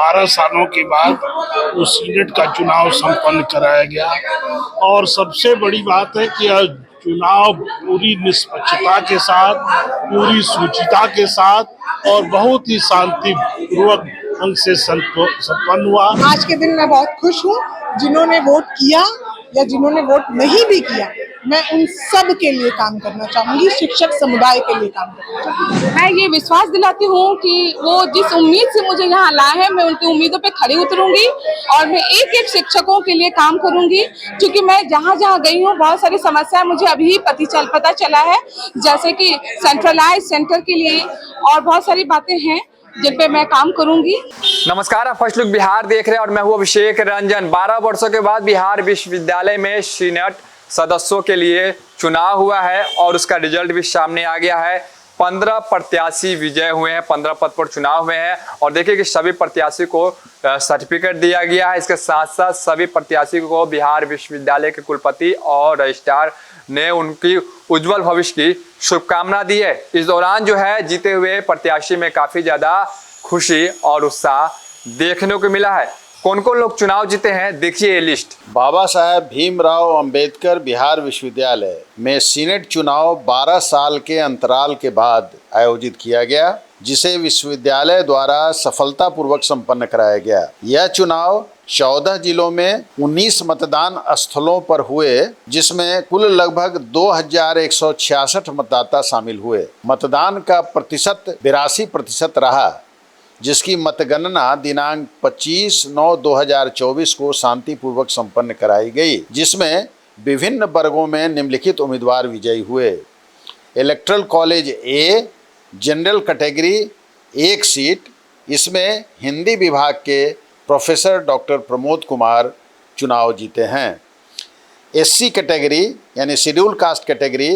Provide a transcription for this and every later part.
12 सालों के बाद वो सीनेट का चुनाव संपन्न कराया गया। और सबसे बड़ी बात है कि यह चुनाव पूरी निष्पक्षता के साथ, पूरी शुचिता के साथ और बहुत ही शांतिपूर्वक ढंग से संपन्न हुआ। आज के दिन मैं बहुत खुश हूँ। जिन्होंने वोट किया या जिन्होंने वोट नहीं भी किया, मैं उन सब के लिए काम करना चाहूंगी, शिक्षक समुदाय के लिए काम करना चाहूंगी। मैं ये विश्वास दिलाती हूँ कि वो जिस उम्मीद से मुझे यहाँ लाए हैं, मैं उनकी उम्मीदों पे खड़ी उतरूंगी और मैं एक एक शिक्षकों के लिए काम करूंगी। क्योंकि मैं जहाँ जहाँ गई हूँ, बहुत सारी समस्या मुझे अभी पता चला है, जैसे कि सेंट्रलाइज सेंटर के लिए और बहुत सारी बातें हैं जिन पे मैं काम करूंगी। नमस्कार, आप फर्स्ट लुक बिहार देख रहे हैं और मैं हूँ अभिषेक रंजन। 12 वर्षों के बाद बिहार विश्वविद्यालय में सीनेट सदस्यों के लिए चुनाव हुआ है और उसका रिजल्ट भी सामने आ गया है। 15 प्रत्याशी विजय हुए हैं, 15 पद पर चुनाव हुए हैं और देखिए कि सभी प्रत्याशी को सर्टिफिकेट दिया गया है। इसके साथ साथ सभी प्रत्याशी को बिहार विश्वविद्यालय के कुलपति और रजिस्ट्रार ने उनकी उज्जवल भविष्य की शुभकामना दी है। इस दौरान जो है जीते हुए प्रत्याशी में काफी ज्यादा खुशी और उत्साह देखने को मिला है। कौन कौन लोग चुनाव जीते हैं, देखिए ये लिस्ट। बाबा साहेब भीमराव अंबेडकर बिहार विश्वविद्यालय में सीनेट चुनाव 12 साल के अंतराल के बाद आयोजित किया गया, जिसे विश्वविद्यालय द्वारा सफलतापूर्वक संपन्न कराया गया। यह चुनाव 14 जिलों में 19 मतदान स्थलों पर हुए, जिसमें कुल लगभग 2166 मतदाता शामिल हुए। मतदान का प्रतिशत 82% रहा, जिसकी मतगणना दिनांक 25/9/2024 को शांतिपूर्वक संपन्न कराई गई, जिसमें विभिन्न वर्गों में निम्नलिखित उम्मीदवार विजयी हुए। Electoral college a general category 1 seat, इसमें हिंदी विभाग के प्रोफेसर डॉक्टर प्रमोद कुमार चुनाव जीते हैं। एससी कैटेगरी यानी शेड्यूल कास्ट कैटेगरी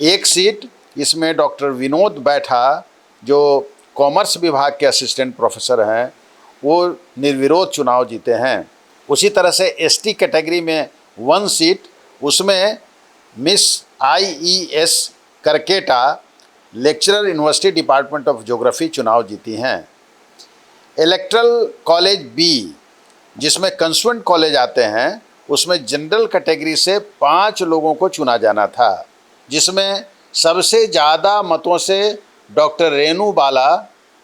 1 सीट, इसमें डॉक्टर विनोद बैठा जो कॉमर्स विभाग के असिस्टेंट प्रोफेसर हैं, वो निर्विरोध चुनाव जीते हैं। उसी तरह से एसटी कैटेगरी में 1 सीट, उसमें miss IES Kerketta lecturer university department of geography चुनाव जीती हैं। इलेक्टरल कॉलेज बी, जिसमें कंस्टिट्यूएंट कॉलेज आते हैं, उसमें जनरल कैटेगरी से 5 लोगों को चुना जाना था, जिसमें सबसे ज़्यादा मतों से डॉक्टर रेणु बाला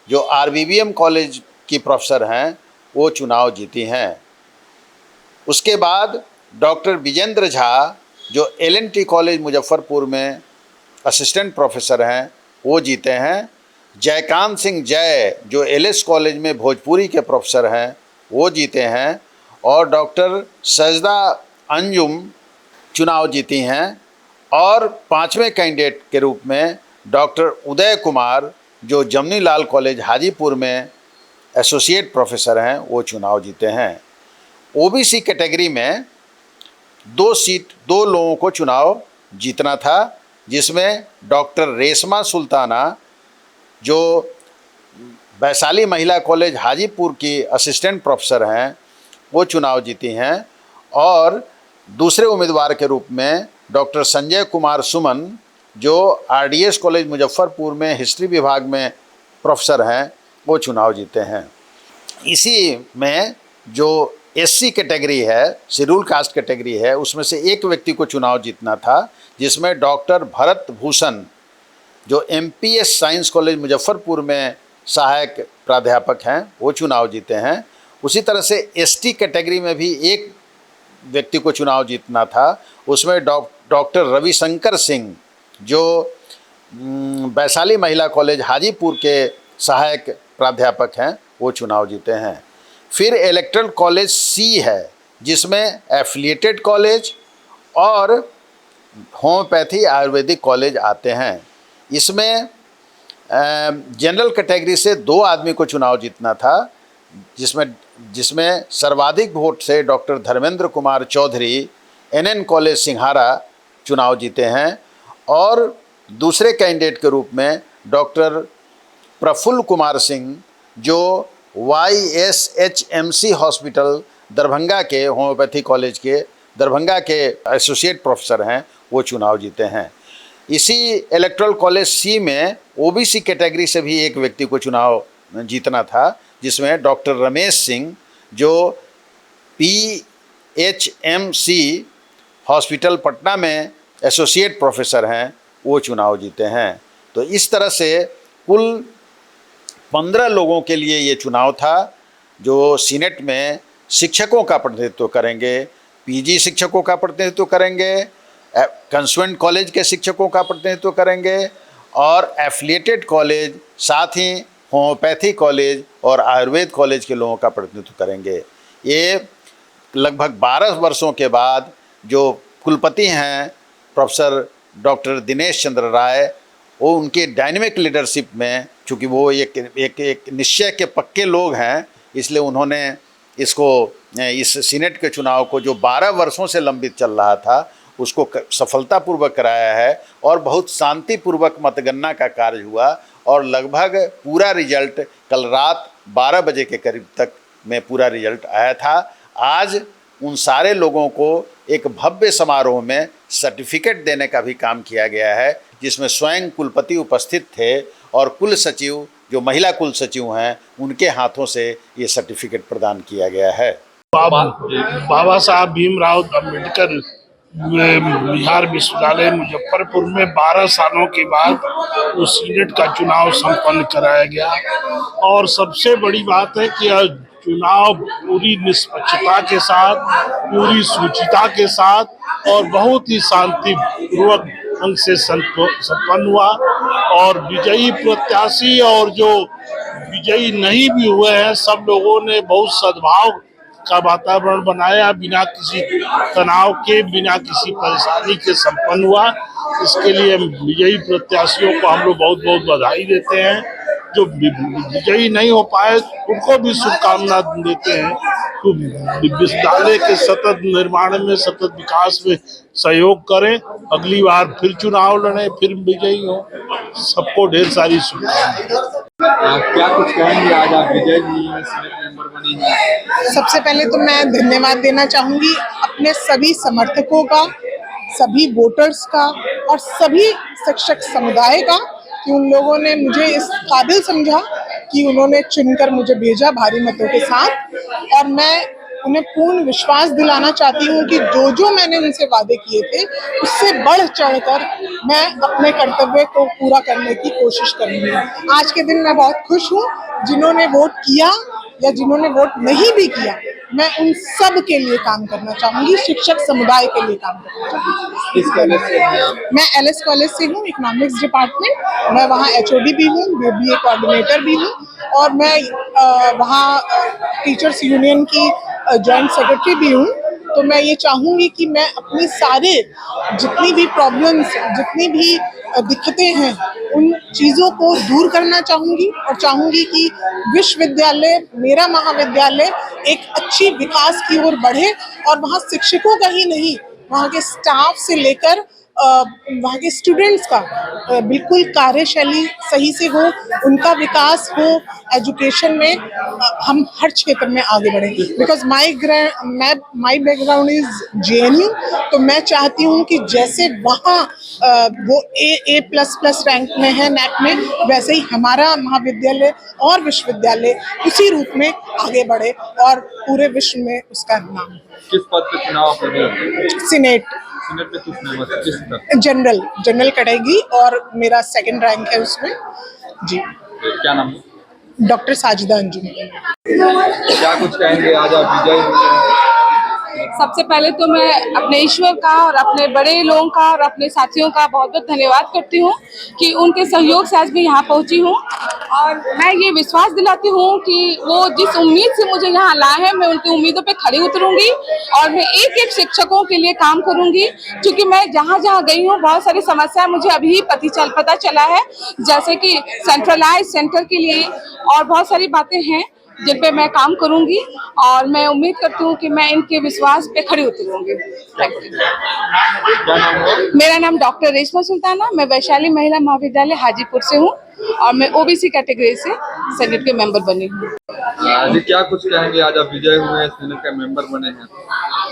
जो RBBM कॉलेज की प्रोफेसर हैं, वो चुनाव जीती हैं। उसके बाद डॉक्टर विजेंद्र झा जो LNT कॉलेज मुजफ्फरपुर में असिस्टेंट प्रोफेसर हैं, वो जीते हैं। जयकांत सिंह जय जो LS कॉलेज में भोजपुरी के प्रोफेसर हैं, वो जीते हैं। और डॉक्टर सजदा अंजुम चुनाव जीती हैं। और 5वें कैंडिडेट के रूप में डॉक्टर उदय कुमार जो जमनी लाल कॉलेज हाजीपुर में एसोसिएट प्रोफेसर हैं, वो चुनाव जीते हैं। OBC कैटेगरी में 2 सीट 2 लोगों को चुनाव जीतना था, जिसमें डॉक्टर रेशमा सुल्ताना जो वैशाली महिला कॉलेज हाजीपुर की असिस्टेंट प्रोफेसर हैं, वो चुनाव जीती हैं। और दूसरे उम्मीदवार के रूप में डॉक्टर संजय कुमार सुमन जो RDS कॉलेज मुजफ्फरपुर में हिस्ट्री विभाग में प्रोफेसर हैं, वो चुनाव जीते हैं। इसी में जो SC कैटेगरी है, शेड्यूल कास्ट कैटेगरी है, उसमें से एक व्यक्ति को चुनाव जीतना था, जिसमें डॉक्टर भरत भूषण जो MPS साइंस कॉलेज मुजफ्फरपुर में सहायक प्राध्यापक हैं, वो चुनाव जीते हैं। उसी तरह से ST कैटेगरी में भी एक व्यक्ति को चुनाव जीतना था, उसमें डॉक्टर रविशंकर सिंह जो वैशाली महिला कॉलेज हाजीपुर के सहायक प्राध्यापक हैं, वो चुनाव जीते हैं। फिर इलेक्टरल कॉलेज C है, जिसमें एफिलिएटेड कॉलेज और होम्योपैथी आयुर्वेदिक कॉलेज आते हैं। इसमें जनरल कैटेगरी से 2 आदमी को चुनाव जीतना था, जिसमें सर्वाधिक वोट से doctor Dharmendra Kumar Chaudhary NN college Singhara चुनाव जीते हैं। और दूसरे कैंडिडेट के रूप में डॉक्टर प्रफुल्ल कुमार सिंह जो YSHMC हॉस्पिटल दरभंगा के होम्योपैथी कॉलेज के दरभंगा के एसोसिएट प्रोफेसर हैं, वो चुनाव जीते हैं। इसी इलेक्टोरल कॉलेज C में OBC कैटेगरी से भी एक व्यक्ति को चुनाव जीतना था, जिसमें डॉक्टर रमेश सिंह जो PHMC हॉस्पिटल पटना में एसोसिएट प्रोफेसर हैं, वो चुनाव जीते हैं। तो इस तरह से कुल 15 लोगों के लिए ये चुनाव था जो सीनेट में शिक्षकों का प्रतिनिधित्व करेंगे, PG शिक्षकों का प्रतिनिधित्व करेंगे, कंसवेंट कॉलेज के शिक्षकों का प्रतिनिधित्व करेंगे और एफिलिएटेड कॉलेज, साथ ही होम्योपैथी कॉलेज और आयुर्वेद कॉलेज के लोगों का प्रतिनिधित्व करेंगे। ये लगभग 12 वर्षों के बाद जो कुलपति हैं प्रोफेसर डॉक्टर दिनेश चंद्र राय, वो उनके डायनेमिक लीडरशिप में, चूँकि वो एक निश्चय के पक्के लोग हैं, इसलिए उन्होंने इस सीनेट के चुनाव को जो 12 वर्षों से लंबित चल रहा था उसको सफलतापूर्वक कराया है और बहुत शांतिपूर्वक मतगणना का कार्य हुआ और लगभग पूरा रिजल्ट कल रात 12 बजे के करीब तक में पूरा रिजल्ट आया था। आज उन सारे लोगों को एक भव्य समारोह में सर्टिफिकेट देने का भी काम किया गया है, जिसमें स्वयं कुलपति उपस्थित थे और कुल सचिव जो महिला कुल सचिव हैं उनके हाथों से ये सर्टिफिकेट प्रदान किया गया है। बाबा साहब भीमराव अम्बेडकर बिहार विश्वविद्यालय मुजफ्फरपुर में 12 सालों के बाद वो सीनेट का चुनाव संपन्न कराया गया और सबसे बड़ी बात है कि यह चुनाव पूरी निष्पक्षता के साथ, पूरी शुचिता के साथ और बहुत ही शांतिपूर्वक ढंग से संपन्न हुआ और विजयी प्रत्याशी और जो विजयी नहीं भी हुए हैं, सब लोगों ने बहुत सद्भाव का वातावरण बनाया, बिना किसी तनाव के, बिना किसी परेशानी के संपन्न हुआ। इसके लिए विजयी प्रत्याशियों को हम लोग बहुत बहुत बधाई देते हैं। जो विजयी नहीं हो पाए उनको भी शुभकामना देते हैं। तो विश्वविद्यालय के सतत निर्माण में, सतत विकास में सहयोग करें, अगली बार फिर चुनाव लड़ें, फिर विजयी हो। सबको ढेर सारी शुभकामनाएं। क्या कुछ कहेंगे, आज आप विजय जी हैं, सीनेट मेंबर बनी हैं? सबसे पहले तो मैं धन्यवाद देना चाहूँगी अपने सभी समर्थकों का, सभी वोटर्स का और सभी शिक्षक समुदाय का कि उन लोगों ने मुझे इस काबिल समझा कि उन्होंने चुनकर मुझे भेजा भारी मतों के साथ। और मैं उन्हें पूर्ण विश्वास दिलाना चाहती हूँ कि जो जो मैंने उनसे वादे किए थे उससे बढ़ चढ़कर मैं अपने कर्तव्य को पूरा करने की कोशिश करूँगी। आज के दिन मैं बहुत खुश हूँ। जिन्होंने वोट किया या जिन्होंने वोट नहीं भी किया, मैं उन सब के लिए काम करना चाहूँगी, शिक्षक समुदाय के लिए काम करना चाहूँगी। किस कॉलेज से हैं आप? मैं LS कॉलेज से हूँ, इकोनॉमिक्स डिपार्टमेंट। मैं वहाँ HOD भी हूँ, BBA कोऑर्डिनेटर भी हूँ और मैं वहाँ टीचर्स यूनियन की जॉइंट सेक्रेटरी भी हूँ। तो मैं ये चाहूँगी कि मैं अपनी सारे जितनी भी प्रॉब्लम्स, जितनी भी दिक्कतें हैं, उन चीज़ों को दूर करना चाहूँगी और चाहूँगी कि विश्वविद्यालय, मेरा महाविद्यालय एक अच्छी विकास की ओर बढ़े और वहाँ शिक्षकों का ही नहीं, वहाँ के स्टाफ से लेकर वहाँ के स्टूडेंट्स का बिल्कुल कार्यशैली सही से हो, उनका विकास हो, एजुकेशन में हम हर क्षेत्र में आगे बढ़ें। Because my background is JNU, तो मैं चाहती हूँ कि जैसे वहाँ वो A++ रैंक में है NAC में, वैसे ही हमारा महाविद्यालय और विश्वविद्यालय उसी रूप में आगे बढ़े और पूरे विश्व में उसका नाम। किस पद पे चुनाव आप लड़ रहे हैं? सीनेट में किस जनरल कैटेगरी और मेरा 2nd रैंक है उसमें जी। क्या नाम है? डॉक्टर साजिदा अंजुम। क्या कुछ कहेंगे, आज आप विजय हुए हैं? सबसे पहले तो मैं अपने ईश्वर का और अपने बड़े लोगों का और अपने साथियों का बहुत बहुत धन्यवाद करती हूँ कि उनके सहयोग से आज मैं यहाँ पहुँची हूँ। और मैं ये विश्वास दिलाती हूँ कि वो जिस उम्मीद से मुझे यहाँ लाए हैं, मैं उनकी उम्मीदों पे खड़ी उतरूंगी और मैं एक एक शिक्षकों के लिए काम करूंगी। क्योंकि मैं जहाँ जहाँ गई हूँ बहुत सारी समस्या मुझे अभी पता चला है, जैसे कि सेंट्रलाइज सेंटर के लिए और बहुत सारी बातें हैं जिन पे मैं काम करूंगी और मैं उम्मीद करती हूँ कि मैं इनके विश्वास पे खड़ी उतरूंगी। मेरा नाम डॉक्टर रेशमा सुल्ताना, मैं वैशाली महिला महाविद्यालय हाजीपुर से हूँ और मैं OBC कैटेगरी से सेनेट के मेंबर बनी हूँ। क्या कुछ कहेंगे, आज आप विजय हुए हैं, सेनेट के मेंबर बने हैं?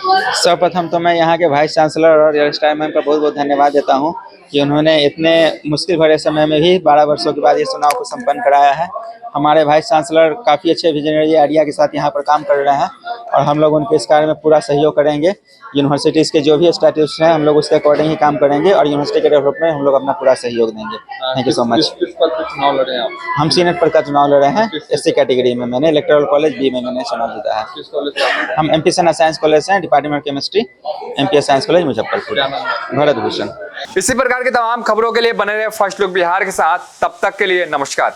सर्वप्रथम तो मैं यहाँ के वाइस चांसलर और रजिस्ट्रार मैम का बहुत बहुत धन्यवाद देता हूँ कि उन्होंने इतने मुश्किल भरे समय में भी 12 वर्षों के बाद ये चुनाव को संपन्न कराया है। हमारे वाइस चांसलर काफ़ी अच्छे विजनरी आइडिया के साथ यहाँ पर काम कर रहे हैं और हम लोग उनके इस कार्य में पूरा सहयोग करेंगे। यूनिवर्सिटीज़ के जो भी स्टैट्यूट्स हैं हम लोग उसके अकॉर्डिंग ही काम करेंगे और यूनिवर्सिटी के डेवलपमेंट में हम लोग अपना पूरा सहयोग देंगे। Thank you so much. किस पद पे चुनाव लड़े हैं आप? हम सीनेट पद का चुनाव लड़े हैं एससी कैटेगरी में। मैंने इलेक्टोरल कॉलेज बी में मैंने चुनाव जीता है। किस कॉलेज से आप? हम एमपी सेना साइंस कॉलेज से हैं, department of chemistry, MPS science college Muzaffarpur. Bharat Bhushan. इसी प्रकार की तमाम खबरों के लिए बने रहे फर्स्ट लुक बिहार के साथ। तब तक के लिए नमस्कार।